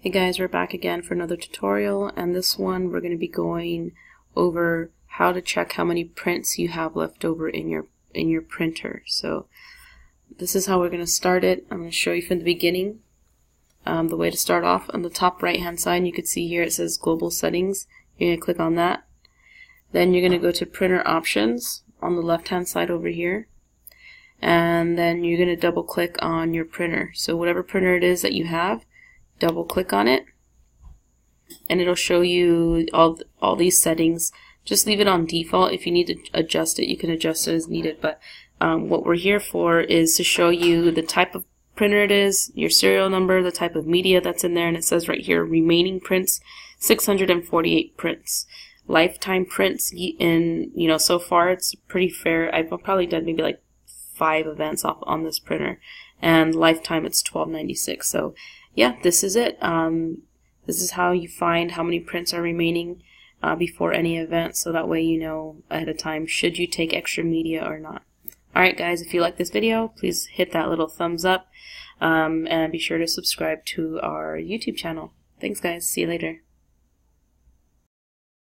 Hey guys, we're back again for another tutorial, and this one we're going to be going over how to check how many prints you have left over in your printer. So this is how we're going to start it. I'm going to show you from the beginning. The way to start off, on the top right hand side you can see here it says global settings. You're going to click on that. Then you're going to go to printer options on the left hand side over here, and then you're going to double click on your printer. So whatever printer it is that you have, double click on it and it'll show you all these settings. Just leave it on default. If you need to adjust it, you can adjust it as needed, but what we're here for is to show you the type of printer it is, your serial number, the type of media that's in there, and it says right here remaining prints 648 prints, lifetime prints, and so far it's pretty fair. I've probably done maybe like 5 events off on this printer, and lifetime it's 1296. So yeah, this is it. This is how you find how many prints are remaining before any event, so that way you know ahead of time should you take extra media or not. Alright guys, if you like this video, please hit that little thumbs up and be sure to subscribe to our YouTube channel. Thanks guys, see you later.